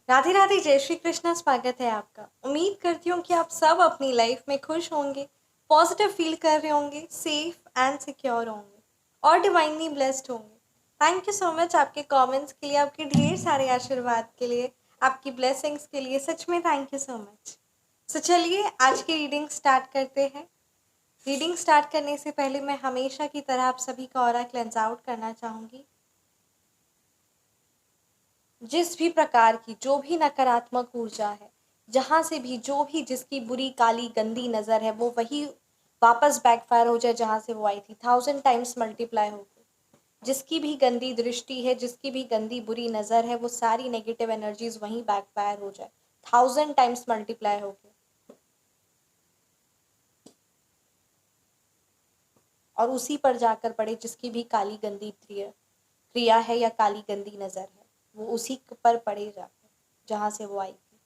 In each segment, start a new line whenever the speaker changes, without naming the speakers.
राधे राधे, जय श्री कृष्णा। स्वागत है आपका। उम्मीद करती हूँ कि आप सब अपनी लाइफ में खुश होंगे, पॉजिटिव फील कर रहे होंगे, सेफ एंड सिक्योर होंगे और डिवाइनली ब्लेस्ड होंगे। थैंक यू सो मच आपके कमेंट्स के लिए, आपके ढेर सारे आशीर्वाद के लिए, आपकी ब्लेसिंग्स के लिए। सच में थैंक यू सो मच। सो चलिए आज की रीडिंग स्टार्ट करते हैं। रीडिंग स्टार्ट करने से पहले मैं हमेशा की तरह आप सभी का ऑरा क्लेंस आउट करना चाहूँगी। जिस भी प्रकार की जो भी नकारात्मक ऊर्जा है, जहाँ से भी जो भी जिसकी बुरी काली गंदी नज़र है, वो वही वापस बैकफायर हो जाए जहाँ से वो आई थी, 1000 टाइम्स मल्टीप्लाई होकर। जिसकी भी गंदी दृष्टि है, जिसकी भी गंदी बुरी नज़र है, वो सारी नेगेटिव एनर्जीज वहीं बैकफायर हो जाए, 1000 टाइम्स मल्टीप्लाई होकर, और उसी पर जाकर पड़े जिसकी भी काली गंदी क्रिया है या काली गंदी नज़र है, वो उसी पर पड़े जाकर जहाँ से वो आई थी।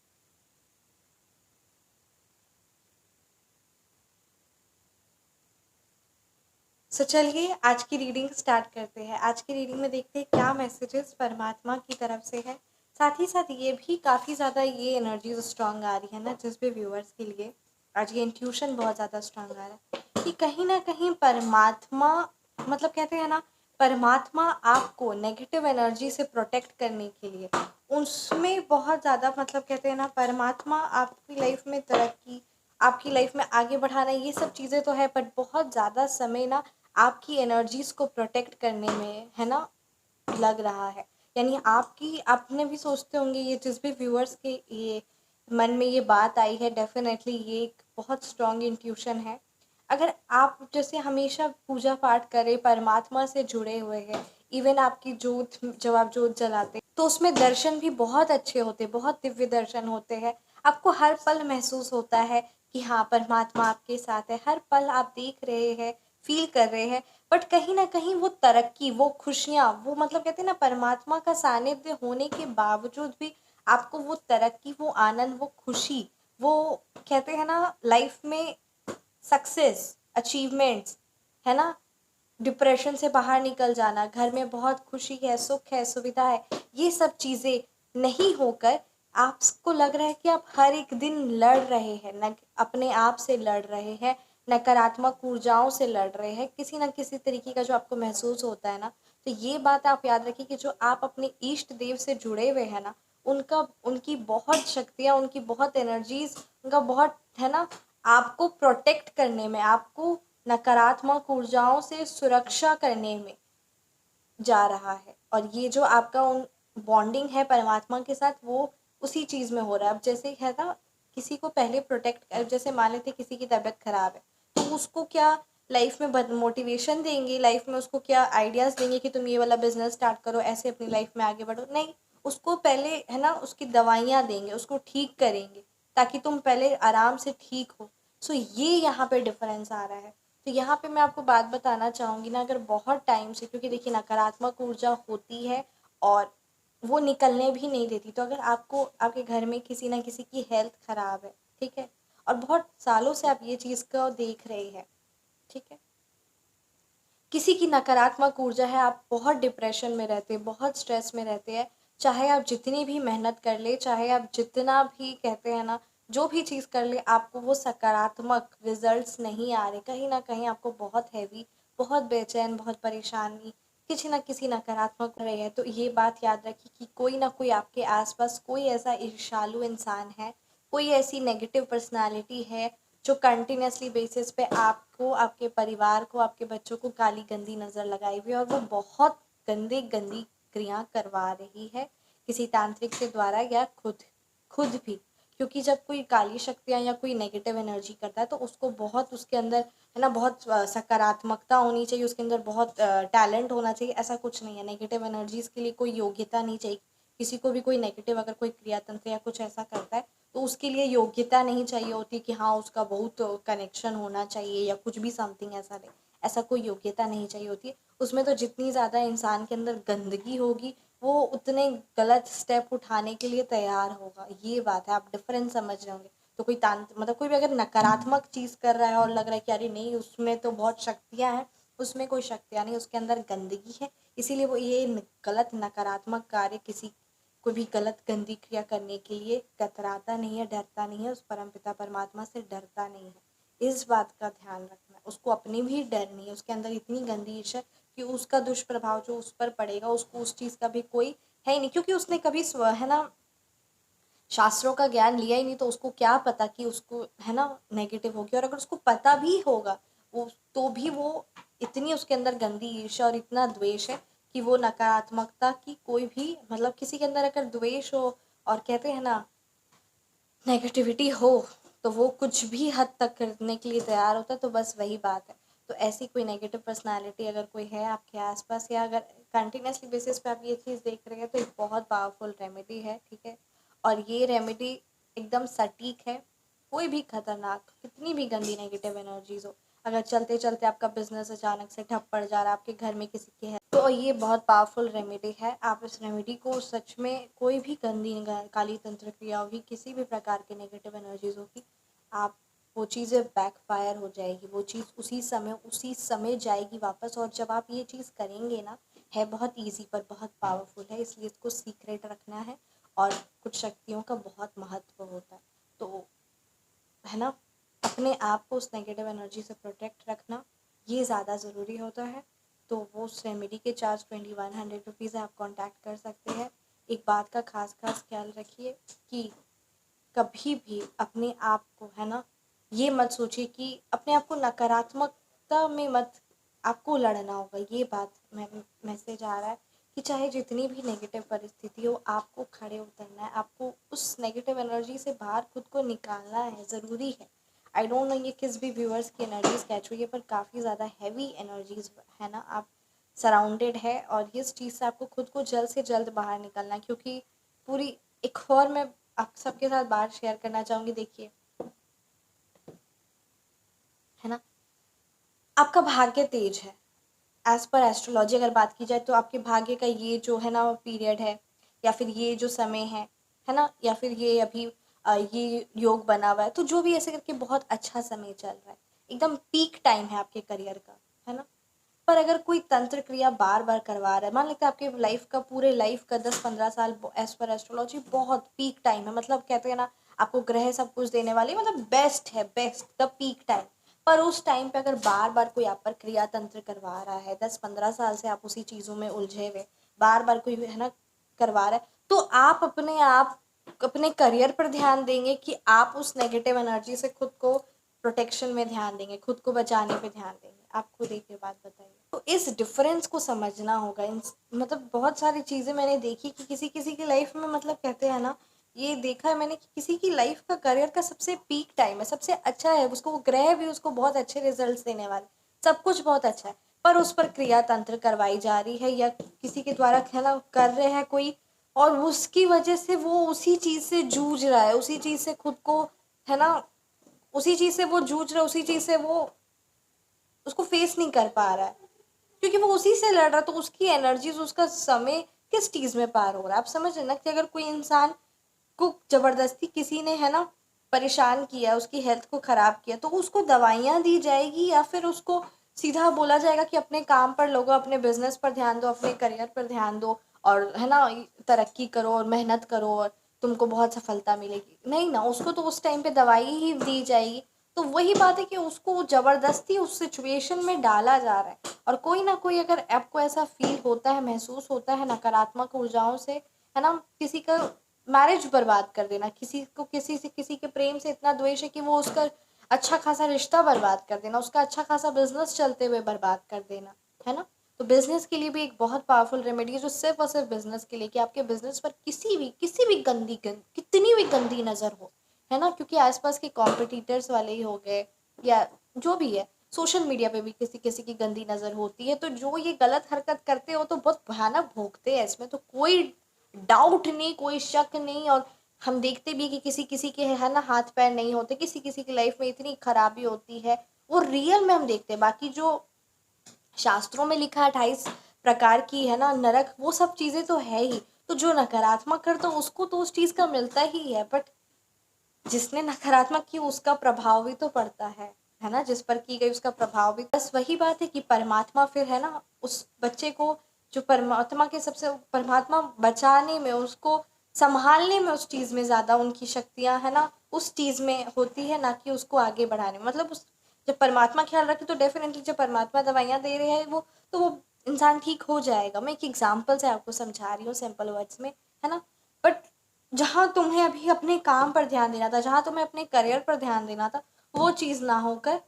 सो चलिए आज की रीडिंग स्टार्ट करते हैं। आज की रीडिंग में देखते हैं क्या मैसेजेस परमात्मा की तरफ से है। साथ ही साथ ये भी काफ़ी ज़्यादा ये एनर्जीज स्ट्रांग आ रही है ना, जिस भी व्यूअर्स के लिए आज ये इंट्यूशन बहुत ज़्यादा स्ट्रांग आ रहा है कि कहीं ना कहीं परमात्मा, मतलब कहते हैं ना, परमात्मा आपको नेगेटिव एनर्जी से प्रोटेक्ट करने के लिए उसमें बहुत ज़्यादा, मतलब कहते हैं ना, परमात्मा आपकी लाइफ में तरक्की, आपकी लाइफ में आगे बढ़ाना, ये सब चीज़ें तो है, बट बहुत ज़्यादा समय ना आपकी एनर्जीज को प्रोटेक्ट करने में है ना लग रहा है। यानी आपकी, आपने भी सोचते होंगे, ये जिस भी व्यूअर्स के ये मन में ये बात आई है, डेफिनेटली ये एक बहुत स्ट्रॉन्ग इंट्यूशन है। अगर आप जैसे हमेशा पूजा पाठ करें, परमात्मा से जुड़े हुए हैं, इवन आपकी जोत, जब आप जोत जलाते हैं तो उसमें दर्शन भी बहुत अच्छे होते हैं, बहुत दिव्य दर्शन होते हैं। आपको हर पल महसूस होता है कि हाँ, परमात्मा आपके साथ है, हर पल आप देख रहे हैं, फील कर रहे हैं। बट कहीं ना कहीं वो तरक्की, वो खुशियाँ, वो मतलब कहते हैं ना, परमात्मा का सानिध्य होने के बावजूद भी आपको वो तरक्की, वो आनंद, वो खुशी, वो कहते हैं ना लाइफ में सक्सेस, अचीवमेंट्स, है ना, डिप्रेशन से बाहर निकल जाना, घर में बहुत खुशी है, सुख है, सुविधा है, ये सब चीज़ें नहीं होकर आपको लग रहा है कि आप हर एक दिन लड़ रहे हैं, न अपने आप से लड़ रहे हैं, नकारात्मक ऊर्जाओं से लड़ रहे हैं, किसी न किसी तरीके का जो आपको महसूस होता है ना। तो ये बात आप याद रखिए कि जो आप अपने इष्ट देव से जुड़े हुए हैं ना, उनका, उनकी बहुत शक्तियाँ, उनकी बहुत एनर्जीज, उनका बहुत, है ना, आपको प्रोटेक्ट करने में, आपको नकारात्मक ऊर्जाओं से सुरक्षा करने में जा रहा है। और ये जो आपका उन बॉन्डिंग है परमात्मा के साथ, वो उसी चीज़ में हो रहा है। अब जैसे है ना, किसी को पहले प्रोटेक्ट कर, जैसे मान लेते किसी की तबीयत खराब है, तो उसको क्या लाइफ में मोटिवेशन देंगे, लाइफ में उसको क्या आइडियाज़ देंगे कि तुम ये वाला बिजनेस स्टार्ट करो, ऐसे अपनी लाइफ में आगे बढ़ो? नहीं, उसको पहले है ना उसकी दवाइयाँ देंगे, उसको ठीक करेंगे ताकि तुम पहले आराम से ठीक हो। सो ये यहाँ पे डिफरेंस आ रहा है। तो यहाँ पे मैं आपको बात बताना चाहूँगी ना, अगर बहुत टाइम से, क्योंकि देखिए नकारात्मक ऊर्जा होती है और वो निकलने भी नहीं देती, तो अगर आपको, आपके घर में किसी ना किसी की हेल्थ खराब है, ठीक है, और बहुत सालों से आप ये चीज़ को देख रहे हैं, ठीक है, किसी की नकारात्मक ऊर्जा है, आप बहुत डिप्रेशन में रहते हैं, बहुत स्ट्रेस में रहते हैं, चाहे आप जितनी भी मेहनत कर ले, चाहे आप जितना भी कहते हैं ना, जो भी चीज़ कर ले, आपको वो सकारात्मक रिजल्ट्स नहीं आ रहे, कहीं ना कहीं आपको बहुत हैवी, बहुत बेचैन, बहुत परेशानी, किसी ना किसी नकारात्मक रहे है। तो ये बात याद रखिए कि कोई ना कोई आपके आसपास, कोई ऐसा ईर्ष्यालु इंसान है, कोई ऐसी नेगेटिव पर्सनालिटी है जो कंटिन्यूसली बेसिस पे आपको, आपके परिवार को, आपके बच्चों को काली गंदी नज़र लगाई हुई है, और वो बहुत गंदी गंदी क्रिया करवा रही है, किसी तांत्रिक के द्वारा या खुद खुद भी। क्योंकि जब कोई काली शक्तियाँ या कोई नेगेटिव एनर्जी करता है, तो उसको बहुत, उसके अंदर है ना बहुत सकारात्मकता होनी चाहिए, उसके अंदर बहुत टैलेंट होना चाहिए। ऐसा कुछ नहीं है, नेगेटिव एनर्जीज के लिए कोई योग्यता नहीं चाहिए। किसी को भी कोई नेगेटिव अगर कोई क्रिया तंत्र या कुछ ऐसा करता है, तो उसके लिए योग्यता नहीं चाहिए होती कि हाँ उसका बहुत कनेक्शन होना चाहिए या कुछ भी समथिंग ऐसा नहीं। ऐसा कोई योग्यता नहीं चाहिए होती है। उसमें तो जितनी ज़्यादा इंसान के अंदर गंदगी होगी, वो उतने गलत स्टेप उठाने के लिए तैयार होगा। ये बात है, आप डिफरेंस समझ रहे होंगे। तो कोई मतलब कोई भी अगर नकारात्मक चीज़ कर रहा है और लग रहा है कि अरे नहीं उसमें तो बहुत शक्तियाँ हैं, उसमें कोई शक्तियाँ नहीं, उसके अंदर गंदगी है, इसीलिए वो ये गलत नकारात्मक कार्य किसी कोई भी गलत गंदी क्रिया करने के लिए कतराता नहीं है, डरता नहीं है, उस परमपिता परमात्मा से डरता नहीं है। इस बात का ध्यान रखना है। उसको अपनी भी डर नहीं है, उसके अंदर इतनी गंदी ईर्ष्या है कि उसका दुष्प्रभाव जो उस पर पड़ेगा उसको उस चीज़ का भी कोई है ही नहीं, क्योंकि उसने कभी है ना शास्त्रों का ज्ञान लिया ही नहीं, तो उसको क्या पता कि उसको है ना नेगेटिव होगी। और अगर उसको पता भी होगा वो, तो भी वो इतनी उसके अंदर गंदी ईर्ष्या और इतना द्वेष है कि वो नकारात्मकता की कोई भी मतलब किसी के अंदर अगर द्वेष हो और कहते हैं ना नेगेटिविटी हो तो वो कुछ भी हद तक करने के लिए तैयार होता है। तो बस वही बात है। तो ऐसी कोई नेगेटिव पर्सनालिटी अगर कोई है आपके आसपास, या अगर कंटिन्यूसली बेसिस पे आप ये चीज़ देख रहे हैं, तो एक बहुत पावरफुल रेमेडी है, ठीक है। और ये रेमेडी एकदम सटीक है। कोई भी खतरनाक कितनी भी गंदी नेगेटिव एनर्जीज हो, अगर चलते चलते आपका बिजनेस अचानक से ठप पड़ जा रहा है, आपके घर में किसी के है, तो ये बहुत पावरफुल रेमेडी है। आप इस रेमेडी को सच में कोई भी गंदी काली तंत्र क्रिया होगी, किसी भी प्रकार की नेगेटिव एनर्जीज होगी, आप वो चीज़ें बैकफायर हो जाएगी, वो चीज़ उसी समय जाएगी वापस। और जब आप ये चीज़ करेंगे ना, है बहुत ईजी पर बहुत पावरफुल है, इसलिए इसको सीक्रेट रखना है। और कुछ शक्तियों का बहुत महत्व होता है, तो है ना अपने आप को उस नेगेटिव एनर्जी से प्रोटेक्ट रखना ये ज़्यादा ज़रूरी होता है। तो वो उस रेमेडी के चार्ज 2100 रुपीज़ है, आप कांटेक्ट कर सकते हैं। एक बात का खास ख्याल रखिए कि कभी भी अपने आप को है ना ये मत सोचिए कि अपने आप को नकारात्मकता में मत आपको लड़ना होगा। ये बात मैसेज आ रहा है कि चाहे जितनी भी नेगेटिव परिस्थिति हो, आपको खड़े उतरना है, आपको उस नेगेटिव एनर्जी से बाहर खुद को निकालना है, ज़रूरी है। आई डोंट नो ये किस भी व्यूअर्स की एनर्जीज कैच हुई है, पर काफ़ी ज़्यादा हैवी एनर्जीज है ना आप सराउंडेड है। और इस चीज़ से आपको खुद को जल्द से जल्द बाहर निकलना है, क्योंकि पूरी एक और मैं आप सबके साथ बात शेयर करना चाहूँगी। देखिए है ना, आपका भाग्य तेज है। एज पर एस्ट्रोलॉजी अगर बात की जाए तो आपके भाग्य का ये जो है ना पीरियड है, या फिर ये जो समय है ना, या फिर ये अभी ये योग बना हुआ है, तो जो भी ऐसे करके बहुत अच्छा समय चल रहा है, एकदम पीक टाइम है आपके करियर का, है ना। पर अगर कोई तंत्र क्रिया बार बार करवा रहा है, मान लेते हैं आपके लाइफ का पूरे लाइफ का 10-15 साल एज पर एस्ट्रोलॉजी बहुत पीक टाइम है, मतलब कहते हैं ना आपको ग्रह सब कुछ देने वाले, मतलब बेस्ट है, बेस्ट द पीक टाइम। पर उस टाइम पे अगर बार बार कोई आप पर क्रिया तंत्र करवा रहा है, 10-15 साल से आप उसी चीज़ों में उलझे हुए, बार बार कोई है ना करवा रहा है, तो आप अपने करियर पर ध्यान देंगे कि आप उस नेगेटिव एनर्जी से खुद को प्रोटेक्शन में ध्यान देंगे, खुद को बचाने पे ध्यान देंगे। आप खुद एक बात बताइए। तो इस डिफरेंस को समझना होगा। इन मतलब बहुत सारी चीज़ें मैंने देखी कि किसी किसी की लाइफ में, मतलब कहते हैं ना, ये देखा है मैंने कि किसी की लाइफ का करियर का सबसे पीक टाइम है, सबसे अच्छा है, उसको ग्रह भी उसको बहुत अच्छे रिजल्ट्स देने वाले, सब कुछ बहुत अच्छा है, पर उस पर क्रिया तंत्र करवाई जा रही है या किसी के द्वारा है ना कर रहे हैं कोई, और उसकी वजह से वो उसी चीज़ से जूझ रहा है, उसी चीज़ से खुद को है ना, उसी चीज़ से वो जूझ रहा है, उसी चीज़ से वो उसको फेस नहीं कर पा रहा है, क्योंकि वो उसी से लड़ रहा है। तो उसकी एनर्जीज, उसका समय किस चीज़ में पार हो रहा है। आप समझ रहे ना कि अगर कोई इंसान को जबरदस्ती किसी ने है ना परेशान किया, उसकी हेल्थ को खराब किया, तो उसको दवाइयाँ दी जाएगी या फिर उसको सीधा बोला जाएगा कि अपने काम पर लोगों, अपने बिजनेस पर ध्यान दो, अपने करियर पर ध्यान दो, और है ना तरक्की करो और मेहनत करो और तुमको बहुत सफलता मिलेगी। नहीं ना, उसको तो उस टाइम पे दवाई ही दी जाएगी। तो वही बात है कि उसको ज़बरदस्ती उस सिचुएशन में डाला जा रहा है। और कोई ना कोई अगर आपको ऐसा फील होता है, महसूस होता है नकारात्मक ऊर्जाओं से, है ना, किसी का मैरिज बर्बाद कर देना, किसी को किसी से किसी के प्रेम से इतना द्वेष है कि वो उसका अच्छा खासा रिश्ता बर्बाद कर देना, उसका अच्छा खासा बिजनेस चलते हुए बर्बाद कर देना, है ना। तो बिजनेस के लिए भी एक बहुत पावरफुल रेमेडी है, जो सिर्फ और सिर्फ बिजनेस के लिए, कि आपके बिजनेस पर किसी भी कितनी भी गंदी नज़र हो, है ना, क्योंकि आसपास के कॉम्पिटिटर्स वाले ही हो गए या जो भी है, सोशल मीडिया पे भी किसी किसी की गंदी नज़र होती है। तो जो ये गलत हरकत करते हो तो बहुत भयानक भोगते हैं, इसमें तो कोई डाउट नहीं, कोई शक नहीं। और हम देखते भी कि किसी किसी के है ना हाथ पैर नहीं होते, किसी किसी की लाइफ में इतनी खराबी होती है, वो रियल में हम देखते हैं। बाकी जो शास्त्रों में लिखा 28 प्रकार की है ना नरक, वो सब चीज़ें तो है ही। तो जो नकारात्मक करता है उसको तो उस चीज़ का मिलता ही है, बट जिसने नकारात्मक की उसका प्रभाव भी तो पड़ता है ना, जिस पर की गई उसका प्रभाव भी। बस वही बात है कि परमात्मा फिर है ना उस बच्चे को, जो परमात्मा के सबसे परमात्मा बचाने में उसको संभालने में उस चीज़ में ज़्यादा उनकी शक्तियाँ है ना उस चीज़ में होती है, ना कि उसको आगे बढ़ाने में। मतलब उस जब परमात्मा ख्याल रखे तो डेफिनेटली जब परमात्मा दवाइयाँ दे रहे हैं वो, तो वो इंसान ठीक हो जाएगा। मैं एक एग्जाम्पल से आपको समझा रही हूँ सिंपल वर्ड्स में, है ना। बट जहाँ तुम्हें अभी अपने काम पर ध्यान देना था, जहाँ तुम्हें अपने करियर पर ध्यान देना था, वो चीज़ ना होकर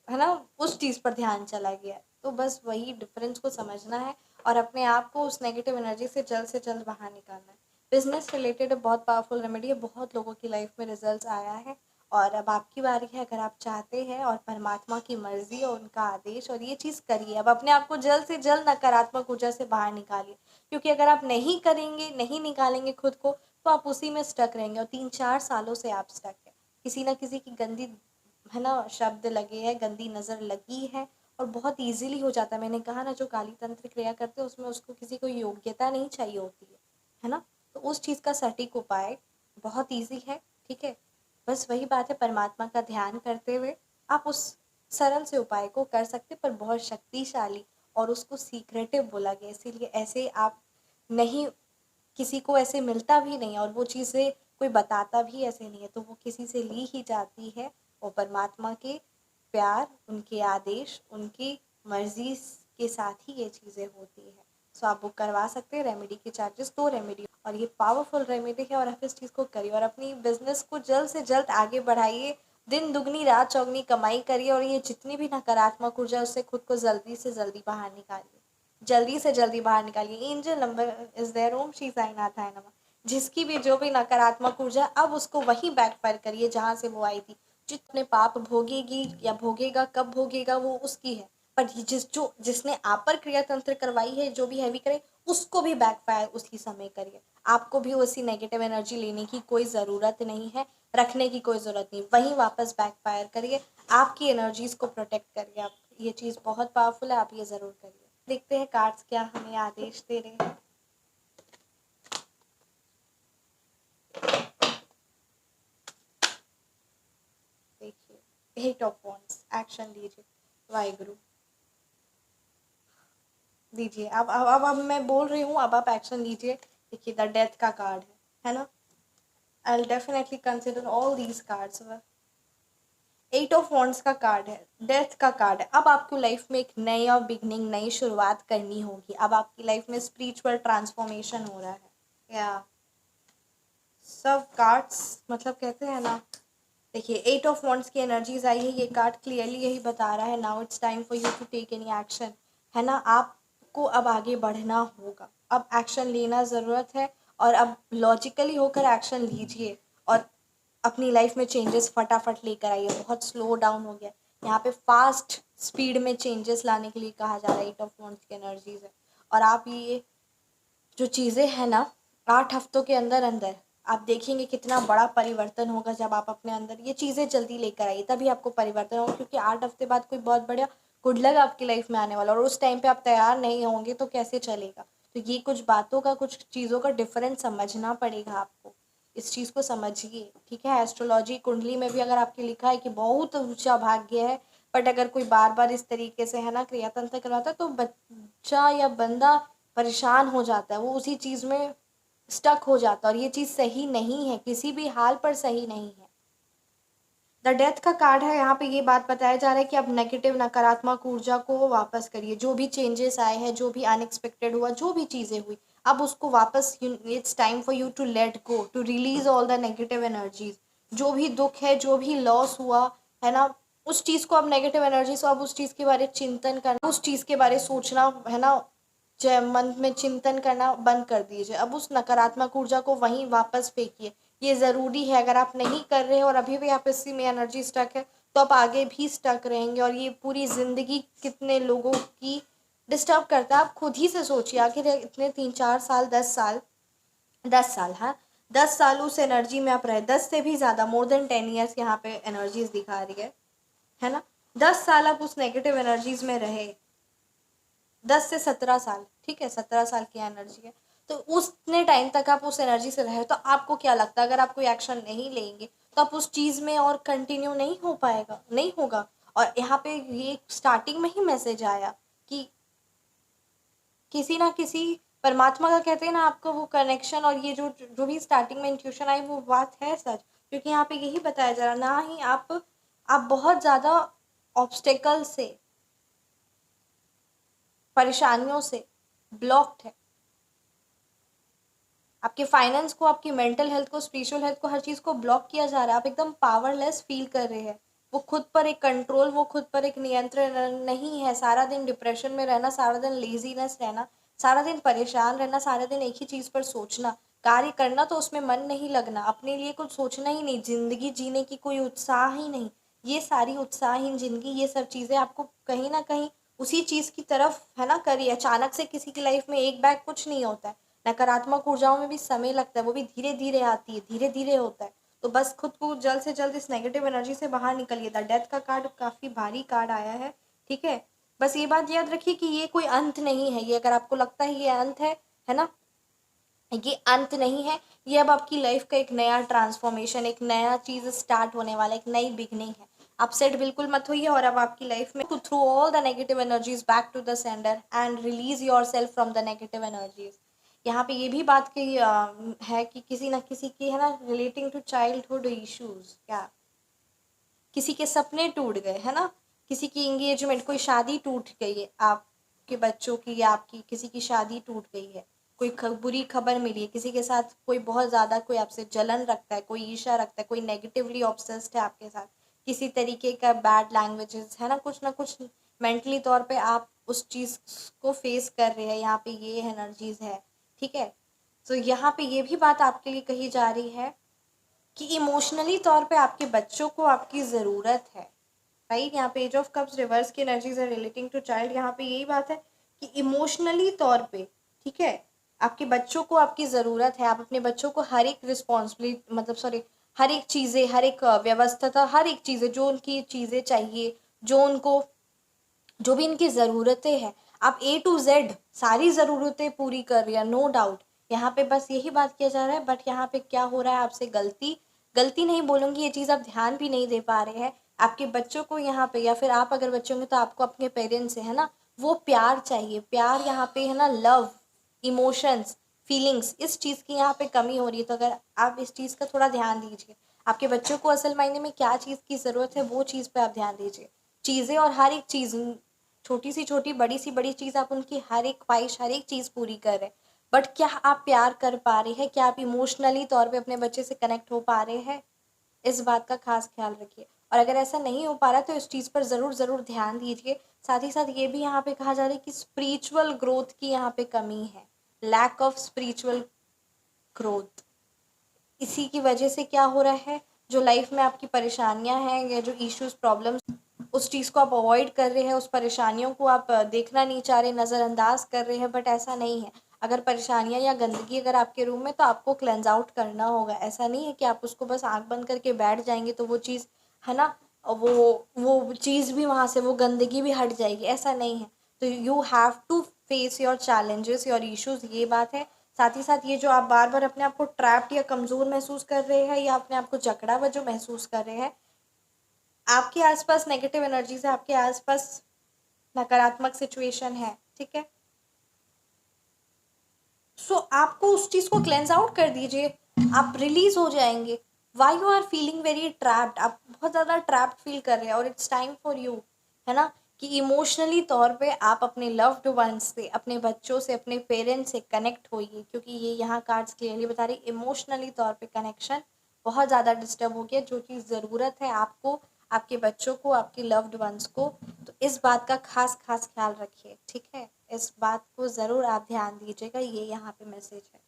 है ना उस चीज़ पर ध्यान चला गया है। तो बस वही डिफरेंस को समझना है और अपने आप को उस नेगेटिव एनर्जी से जल्द बाहर निकालना है। बिजनेस रिलेटेड बहुत पावरफुल रेमेडी है, बहुत लोगों की लाइफ में रिजल्ट्स आया है और अब आपकी बारी है। अगर आप चाहते हैं और परमात्मा की मर्जी और उनका आदेश और ये चीज़ करिए, अब अपने आप को जल्द से जल्द नकारात्मक ऊर्जा से बाहर निकालिए, क्योंकि अगर आप नहीं करेंगे, नहीं निकालेंगे खुद को, तो आप उसी में स्टक रहेंगे और 3-4 सालों से आप स्टक हैं। किसी ना किसी की गंदी है ना शब्द लगे हैं, गंदी नज़र लगी है और बहुत ईज़िली हो जाता है। मैंने कहा ना जो काली तंत्र क्रिया करते हैं उसमें उसको किसी को योग्यता नहीं चाहिए होती है ना। तो उस चीज़ का सटीक उपाय बहुत ईज़ी है, ठीक है। बस वही बात है, परमात्मा का ध्यान करते हुए आप उस सरल से उपाय को कर सकते, पर बहुत शक्तिशाली और उसको सीक्रेटिव बोला गया, इसीलिए ऐसे आप नहीं, किसी को ऐसे मिलता भी नहीं और वो चीज़ें कोई बताता भी ऐसे नहीं है, तो वो किसी से ली ही जाती है। और परमात्मा के प्यार, उनके आदेश, उनकी मर्जी के साथ ही ये चीज़ें होती है। सो आप बुक करवा सकते हैं। रेमेडी के चार्जेस 2 रेमेडी और ये पावरफुल रेमेडी है और आप इस चीज़ को करिए और अपनी बिजनेस को जल्द से जल्द आगे बढ़ाइए। दिन दुगनी रात चौगनी कमाई करिए और ये जितनी भी नकारात्मक ऊर्जा है उससे खुद को जल्दी से जल्दी बाहर निकालिए, जल्दी से जल्दी बाहर निकालिए। एंजल नंबर इज देयर, ओम श्री साईनाथाय नमः। जिसकी भी जो भी नकारात्मक ऊर्जा, अब उसको वही बैकफायर करिए जहाँ से वो आई थी। जितने पाप भोगेगी या भोगेगा, कब भोगेगा वो उसकी है, पर जिसने आप पर क्रिया तंत्र करवाई है, जो भी हैवी करे, उसको भी बैकफायर उसी समय करिए। आपको भी उसी नेगेटिव एनर्जी लेने की कोई ज़रूरत नहीं है, रखने की कोई ज़रूरत नहीं, वहीं वापस बैकफायर करिए। आपकी एनर्जीज को प्रोटेक्ट करिए। आप ये चीज़ बहुत पावरफुल है, आप ये ज़रूर करिए। देखते हैं कार्ड्स क्या हमें आदेश दे रहे हैं। देखिए 8 ऑफ वॉन्ड्स, एक्शन लीजिए। वाहिगुरु दीजिए। अब मैं बोल रही हूँ, अब आप एक्शन लीजिए। देखिए द डेथ का कार्ड है ना। I will definitely consider all these cards. 8 of wands का कार्ड है, डेथ का कार्ड है। अब आपको लाइफ में एक नई और बिगनिंग, नई शुरुआत करनी होगी। अब आपकी लाइफ में स्पिरिचुअल ट्रांसफॉर्मेशन हो रहा है, या सब कार्ड्स मतलब कहते हैं ना। देखिए 8 ऑफ वॉन्ड्स की एनर्जीज आई है, ये कार्ड क्लियरली यही बता रहा है, now it's time for you to take any action, है ना। आपको अब आगे बढ़ना होगा, अब एक्शन लेना ज़रूरत है और अब लॉजिकली होकर एक्शन लीजिए और अपनी लाइफ में चेंजेस फटाफट लेकर आइए। बहुत स्लो डाउन हो गया, यहाँ पे फास्ट स्पीड में चेंजेस लाने के लिए कहा जा रहा है। 8 ऑफ वॉन्ड्स की एनर्जीज है और आप ये जो चीज़ें हैं ना, 8 हफ्तों के अंदर अंदर आप देखेंगे कितना बड़ा परिवर्तन होगा। जब आप अपने अंदर ये चीज़ें जल्दी लेकर आइए तभी आपको परिवर्तन होगा, क्योंकि 8 हफ्ते बाद कोई बहुत बड़ा गुड लक आपकी लाइफ में आने वाला और उस टाइम पे आप तैयार नहीं होंगे तो कैसे चलेगा। तो ये कुछ बातों का, कुछ चीज़ों का डिफरेंस समझना पड़ेगा आपको, इस चीज़ को समझिए, ठीक है। एस्ट्रोलॉजी कुंडली में भी अगर आपके लिखा है कि बहुत ऊंचा भाग्य है, बट अगर कोई बार बार इस तरीके से है ना क्रियातंत्र करवाता है तो बच्चा या बंदा परेशान हो जाता है, वो उसी चीज़ में स्टक हो जाता है और ये चीज़ सही नहीं है, किसी भी हाल पर सही नहीं है। द डेथ का कार्ड है, यहाँ पे ये बात बताया जा रहा है कि अब नेगेटिव नकारात्मक ऊर्जा को वापस करिए। जो भी चेंजेस आए हैं, जो भी अनएक्सपेक्टेड हुआ, जो भी चीज़ें हुई, अब उसको वापस, it's time for you to let go, to release all the negative energies. जो भी दुख है, जो भी लॉस हुआ है ना, उस चीज़ को अब नेगेटिव एनर्जी से अब उस चीज़ के बारे चिंतन करना, उस चीज़ के बारे सोचना है ना, मन में चिंतन करना बंद कर दीजिए। अब उस नकारात्मक ऊर्जा को वहीं वापस फेंकिए। ये ज़रूरी है, अगर आप नहीं कर रहे हो और अभी भी आप इसी में एनर्जी स्टक है तो आप आगे भी स्टक रहेंगे और ये पूरी ज़िंदगी कितने लोगों की डिस्टर्ब करता है। आप खुद ही से सोचिए, आखिर इतने 3-4 साल, 10 साल, 10 साल, हाँ 10 साल उस एनर्जी में आप रहे, 10 से भी ज़्यादा, मोर देन 10 ईयर्स यहाँ पे एनर्जीज दिखा रही है ना। 10 साल आप उस नेगेटिव एनर्जीज में रहे, 10 से 17 साल, ठीक है, 17 साल की एनर्जी है। तो उतने टाइम तक आप उस एनर्जी से रहे, तो आपको क्या लगता है अगर आप कोई एक्शन नहीं लेंगे तो आप उस चीज़ में और कंटिन्यू नहीं हो पाएगा, नहीं होगा। और यहाँ पे ये स्टार्टिंग में ही मैसेज आया कि किसी ना किसी परमात्मा का कहते हैं ना, आपको वो कनेक्शन और ये जो जो भी स्टार्टिंग में इंट्यूशन आई वो बात है सच, क्योंकि यहाँ पे यही बताया जा रहा, ना ही आप बहुत ज़्यादा ऑब्स्टेकल से, परेशानियों से ब्लॉक्ड है। आपके फाइनेंस को, आपकी मेंटल हेल्थ को, स्पिरिचुअल हेल्थ को, हर चीज़ को ब्लॉक किया जा रहा है। आप एकदम पावरलेस फील कर रहे हैं। वो खुद पर एक कंट्रोल, वो खुद पर एक नियंत्रण नहीं है। सारा दिन डिप्रेशन में रहना, सारा दिन लेजीनेस रहना, सारा दिन परेशान रहना, सारा दिन एक ही चीज़ पर सोचना, कार्य करना तो उसमें मन नहीं लगना, अपने लिए कुछ सोचना ही नहीं, ज़िंदगी जीने की कोई उत्साह ही नहीं। ये सारी उत्साहहीन ज़िंदगी, ये सब चीज़ें आपको कहीं न कहीं उसी चीज़ की तरफ है ना करी है। अचानक से किसी की लाइफ में एक बैग कुछ नहीं होता है। नकारात्मक ऊर्जाओं में भी समय लगता है, वो भी धीरे धीरे आती है, धीरे धीरे होता है। तो बस खुद को जल्द से जल्द इस नेगेटिव एनर्जी से बाहर निकलिए। द डेथ का कार्ड काफ़ी भारी कार्ड आया है, ठीक है। बस ये बात याद रखिए कि ये कोई अंत नहीं है। ये अगर आपको लगता है ये अंत है ना, ये अंत नहीं है। ये अब आपकी लाइफ का एक नया ट्रांसफॉर्मेशन, एक नया चीज़ स्टार्ट होने वाला, एक नई बिगनिंग है। अपसेट बिल्कुल मत होइए, और अब आपकी लाइफ में throw all the negative energies back to the sender and release your self from the negative energies. यहाँ पे ये भी बात की है कि किसी ना किसी की है ना, रिलेटिंग टू चाइल्डहुड इश्यूज, क्या किसी के सपने टूट गए है ना, किसी की एंगेजमेंट, कोई शादी टूट गई है आपके बच्चों की, या आपकी किसी की शादी टूट गई है, कोई बुरी खबर मिली है, किसी के साथ कोई बहुत ज़्यादा कोई आपसे जलन रखता है, कोई ईर्ष्या रखता है, कोई नेगेटिवली ऑब्सेस्ड है आपके साथ, किसी तरीके का बैड लैंग्वेजेस है ना कुछ मेंटली तौर पे आप उस चीज़ को फेस कर रहे हैं। यहाँ पे ये एनर्जीज है, ठीक है। तो यहाँ पे ये भी बात आपके लिए कही जा रही है कि इमोशनली तौर पे आपके बच्चों को आपकी ज़रूरत है, राइट। यहाँ पे एज ऑफ कप्स रिवर्स की एनर्जीज है रिलेटिंग टू चाइल्ड। यहाँ पे यही बात है कि इमोशनली तौर पे, ठीक है, आपके बच्चों को आपकी ज़रूरत है। आप अपने बच्चों को हर एक रिस्पॉन्सिबिलिटी, मतलब सॉरी, हर एक चीज़ें, हर एक व्यवस्था, हर एक चीज़ें जो उनकी चीज़ें चाहिए, जो उनको, जो भी इनकी ज़रूरतें हैं, आप A to Z सारी ज़रूरतें पूरी कर रही है, नो डाउट। यहाँ पे बस यही बात किया जा रहा है, बट यहाँ पे क्या हो रहा है आपसे, गलती गलती नहीं बोलूँगी, ये चीज़ आप ध्यान भी नहीं दे पा रहे हैं। आपके बच्चों को यहाँ पे, या फिर आप अगर बच्चे होंगे तो आपको अपने पेरेंट्स से है ना वो प्यार चाहिए। प्यार यहाँ पे है ना, लव, इमोशंस, फीलिंग्स, इस चीज़ की यहाँ पे कमी हो रही है। तो अगर आप इस चीज़ का थोड़ा ध्यान दीजिए, आपके बच्चों को असल मायने में क्या चीज़ की ज़रूरत है वो चीज़ पे आप ध्यान दीजिए। चीज़ें और हर एक चीज़, छोटी सी छोटी, बड़ी सी बड़ी चीज़, आप उनकी हर एक ख्वाहिश, हर एक चीज़ पूरी कर रहे हैं, बट क्या आप प्यार कर पा रहे हैं? क्या आप इमोशनली तौर पे अपने बच्चे से कनेक्ट हो पा रहे हैं? इस बात का खास ख्याल रखिए। और अगर ऐसा नहीं हो पा रहा तो इस चीज़ पर ज़रूर ज़रूर ध्यान दीजिए। साथ ही साथ ये भी यहाँ पे कहा जा रहा है कि स्पिरिचुअल ग्रोथ की यहाँ पे कमी है, लैक ऑफ स्पिरिचुअल ग्रोथ। इसी की वजह से क्या हो रहा है, जो लाइफ में आपकी परेशानियां हैं या जो इश्यूज, प्रॉब्लम्स, उस चीज़ को आप अवॉइड कर रहे हैं, उस परेशानियों को आप देखना नहीं चाह रहे, नज़रअंदाज कर रहे हैं, बट ऐसा नहीं है। अगर परेशानियां या गंदगी अगर आपके रूम में, तो आपको क्लेंज आउट करना होगा। ऐसा नहीं है कि आप उसको बस आंख बंद करके बैठ जाएंगे तो वो चीज़ है ना, वो चीज़ भी वहाँ से, वो गंदगी भी हट जाएगी, ऐसा नहीं है। तो you have to face your challenges, your issues, ये बात है। साथ ही साथ ये जो आप बार बार अपने आप को ट्रैप्ड या कमज़ोर महसूस कर रहे हैं, या अपने आप को जकड़ा हुआ जो महसूस कर रहे हैं, आपके आसपास नेगेटिव एनर्जीज है, आपके आसपास नकारात्मक सिचुएशन है, ठीक है। सो आपको उस चीज़ को क्लेंस आउट कर दीजिए, आप रिलीज हो जाएंगे। Why you are feeling very trapped, आप बहुत ज़्यादा ट्रैप्ड फील कर रहे हैं, और इट्स टाइम फॉर यू, है ना, कि इमोशनली तौर पे आप अपने लव्ड वंस से, अपने बच्चों से, अपने पेरेंट्स से कनेक्ट होइए। क्योंकि ये यहाँ कार्ड्स क्लियरली बता रही, इमोशनली तौर पे कनेक्शन बहुत ज़्यादा डिस्टर्ब हो गया। जो चीज़ ज़रूरत है आपको, आपके बच्चों को, आपके लव्ड वंस को, तो इस बात का खास खास ख्याल रखिए, ठीक है। इस बात को ज़रूर आप ध्यान दीजिएगा, ये यहाँ पे मैसेज है।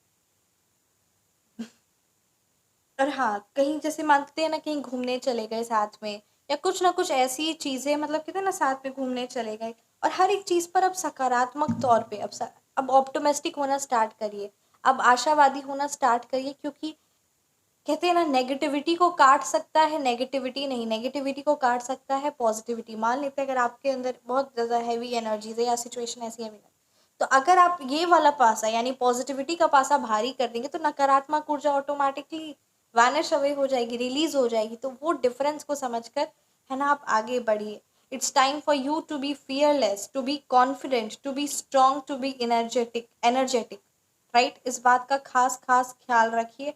और हाँ, कहीं जैसे मानते हैं ना, कहीं घूमने चले गए साथ में, या कुछ ना कुछ ऐसी चीज़ें, मतलब कहते हैं ना साथ में घूमने चले गए, और हर एक चीज़ पर अब सकारात्मक तौर पे, अब ऑप्टिमिस्टिक होना स्टार्ट करिए, अब आशावादी होना स्टार्ट करिए। क्योंकि कहते हैं ना, नेगेटिविटी को काट सकता है नेगेटिविटी नहीं, नेगेटिविटी को काट सकता है पॉजिटिविटी। मान लेते हैं अगर आपके अंदर बहुत ज़्यादा हैवी एनर्जीज है, या सिचुएशन ऐसी है, तो अगर आप ये वाला पासा यानी पॉजिटिविटी का पासा भारी कर देंगे, तो नकारात्मक ऊर्जा ऑटोमेटिकली वैनिश अवे हो जाएगी, रिलीज हो जाएगी। तो वो डिफरेंस को समझकर है ना आप आगे बढ़िए। It's time for you to be fearless, to be confident, to be strong, to be energetic, right? इस बात का खास खास ख्याल रखिए,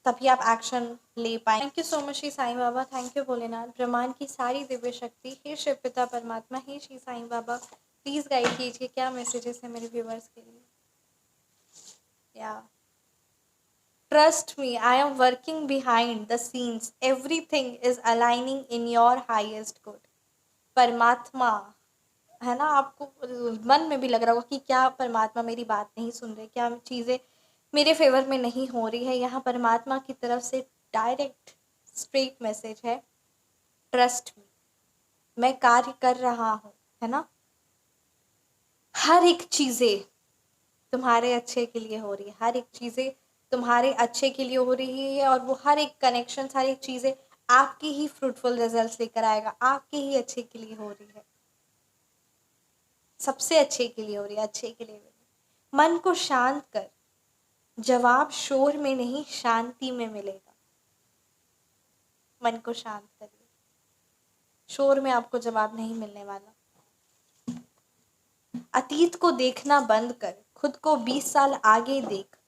तभी आप एक्शन ले पाए। Thank you so much Shri Sai Baba, thank you Bholenath. ब्रह्मांड की सारी दिव्य शक्ति, हे शिव पिता परमात्मा, हे श्री साईं बाबा, प्लीज गाइड कीजिए क्या मैसेजेस है मेरे व्यूवर्स के लिए। या trust me, I am working behind the scenes, everything is aligning in your highest good. परमात्मा, है ना, आपको मन में भी लग रहा होगा कि क्या परमात्मा मेरी बात नहीं सुन रहे, क्या चीज़ें मेरे फेवर में नहीं हो रही है। यहाँ परमात्मा की तरफ से डायरेक्ट स्ट्रेट मैसेज है, ट्रस्ट मी, मैं कार्य कर रहा हूँ, है ना। हर एक चीज़ें तुम्हारे अच्छे के लिए हो रही है, हर एक चीज़ें तुम्हारे अच्छे के लिए हो रही है, और वो हर एक कनेक्शन, हर एक चीज़ें आपकी ही फ्रूटफुल रिजल्ट्स लेकर आएगा, आपके ही अच्छे के लिए हो रही है, सबसे अच्छे के लिए हो रही है, अच्छे के लिए। मन को शांत कर, जवाब शोर में नहीं शांति में मिलेगा। मन को शांत करिए, शोर में आपको जवाब नहीं मिलने वाला। अतीत को देखना बंद कर, खुद को 20 साल आगे देख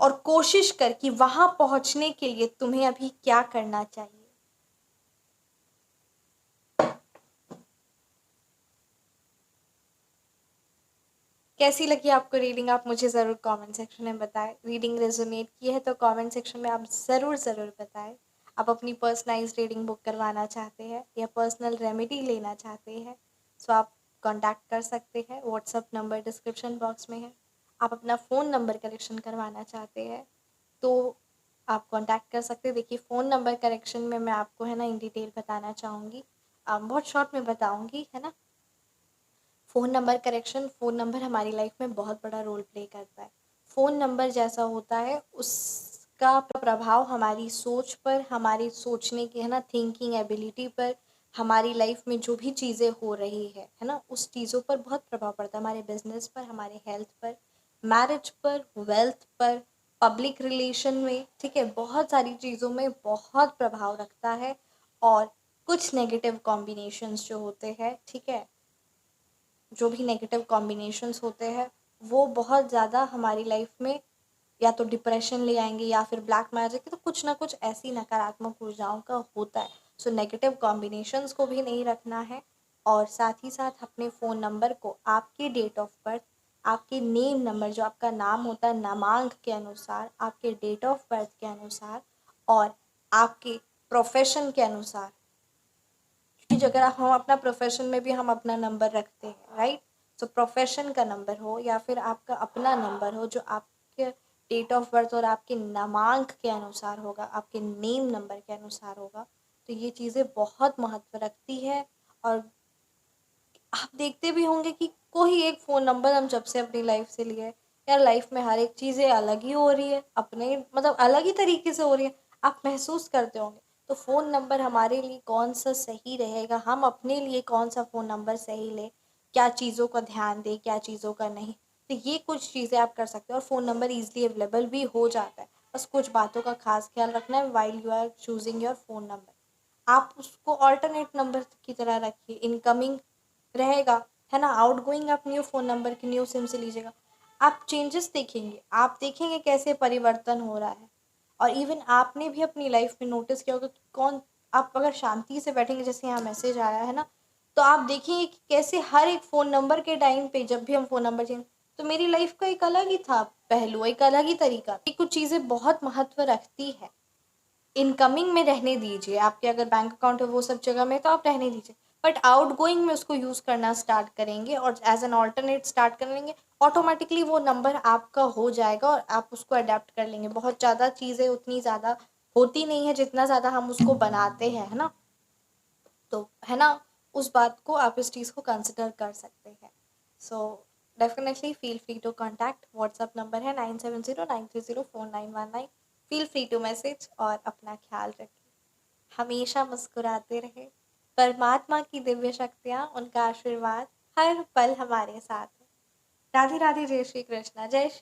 और कोशिश कर कि वहां पहुंचने के लिए तुम्हें अभी क्या करना चाहिए। कैसी लगी आपको रीडिंग, आप मुझे ज़रूर कमेंट सेक्शन में बताएं। रीडिंग रेजोनेट की है तो कमेंट सेक्शन में आप ज़रूर ज़रूर बताएं। आप अपनी पर्सनलाइज्ड रीडिंग बुक करवाना चाहते हैं या पर्सनल रेमेडी लेना चाहते हैं, सो आप कांटेक्ट कर सकते हैं। व्हाट्सअप नंबर डिस्क्रिप्शन बॉक्स में है। आप अपना फ़ोन नंबर करेक्शन करवाना चाहते हैं तो आप कांटेक्ट कर सकते हैं। देखिए, फ़ोन नंबर करेक्शन में मैं आपको, है ना, इन डिटेल बताना चाहूँगी, बहुत शॉर्ट में बताऊँगी, है ना। Phone number correction, phone number हमारी लाइफ में बहुत बड़ा रोल प्ले करता है। फ़ोन नंबर जैसा होता है, उसका प्रभाव हमारी सोच पर, हमारी सोचने की, है ना, थिंकिंग एबिलिटी पर, हमारी लाइफ में जो भी चीज़ें हो रही है ना, उस चीज़ों पर बहुत प्रभाव पड़ता है। हमारे बिजनेस पर, हमारे हेल्थ पर, मैरिज पर, वेल्थ पर, पब्लिक रिलेशन में, ठीक है, बहुत सारी चीज़ों में बहुत प्रभाव रखता है। और कुछ नेगेटिव कॉम्बिनेशंस जो होते हैं, ठीक है, जो भी नेगेटिव कॉम्बिनेशंस होते हैं, वो बहुत ज़्यादा हमारी लाइफ में या तो डिप्रेशन ले आएंगे या फिर ब्लैक मैजिक, तो कुछ ना कुछ ऐसी नकारात्मक ऊर्जाओं का होता है। सो नेगेटिव कॉम्बिनेशंस को भी नहीं रखना है। और साथ ही साथ अपने फ़ोन नंबर को आपके डेट ऑफ बर्थ, आपके नेम नंबर, जो आपका नाम होता है, नामांक के अनुसार, आपके डेट ऑफ बर्थ के अनुसार और आपके प्रोफेशन के अनुसार, क्योंकि अगर हम अपना प्रोफेशन में भी हम अपना नंबर रखते हैं, राइट। सो प्रोफेशन का नंबर हो या फिर आपका अपना नंबर हो जो आपके डेट ऑफ बर्थ और आपके नामांक के अनुसार होगा, आपके नेम नंबर के अनुसार होगा, तो ये चीज़ें बहुत महत्व रखती है। और आप देखते भी होंगे कि कोई एक फ़ोन नंबर हम जब से अपनी लाइफ से लिए, यार लाइफ में हर एक चीज़ें अलग ही हो रही है, अपने मतलब अलग ही तरीके से हो रही है, आप महसूस करते होंगे। तो फ़ोन नंबर हमारे लिए कौन सा सही रहेगा, हम अपने लिए कौन सा फ़ोन नंबर सही लें, क्या चीज़ों का ध्यान दें, क्या चीज़ों का नहीं, तो ये कुछ चीज़ें आप कर सकते हो। और फ़ोन नंबर ईजिली अवेलेबल भी हो जाता है, बस कुछ बातों का खास ख्याल रखना है while you are choosing your phone number. आप उसको ऑल्टरनेट नंबर की तरह रखिए, इनकमिंग रहेगा, है ना, आउटगोइंग आप न्यू फ़ोन नंबर की न्यू सिम से लीजिएगा। आप चेंजेस देखेंगे, आप देखेंगे कैसे परिवर्तन हो रहा है। और इवन आपने भी अपनी लाइफ में नोटिस किया होगा कि कौन, आप अगर शांति से बैठेंगे, जैसे यहाँ मैसेज आया है ना, तो आप देखेंगे कि कैसे हर एक फ़ोन नंबर के टाइम पे जब भी हम फ़ोन नंबर चेंज, तो मेरी लाइफ का एक अलग ही था पहलू, एक अलग ही तरीका, ये कुछ चीज़ें बहुत महत्व रखती है। इनकमिंग में रहने दीजिए, आपके अगर बैंक अकाउंट है वो सब जगह में तो आप रहने दीजिए, बट आउटगोइंग में उसको यूज़ करना स्टार्ट करेंगे और एज एन ऑल्टरनेट स्टार्ट कर लेंगे, ऑटोमेटिकली वो नंबर आपका हो जाएगा और आप उसको अडेप्ट कर लेंगे। बहुत ज़्यादा चीज़ें उतनी ज़्यादा होती नहीं है जितना ज़्यादा हम उसको बनाते हैं, है ना। तो है ना, उस बात को आप इस चीज़ को कंसिडर कर सकते हैं। So definitely feel free to contact. WhatsApp number है 9709304919। फील फ्री टू मैसेज और अपना ख्याल रखें, हमेशा मुस्कुराते रहे। परमात्मा की दिव्य शक्तियाँ, उनका आशीर्वाद हर पल हमारे साथ है। राधे राधे, जय श्री कृष्णा, जय श्री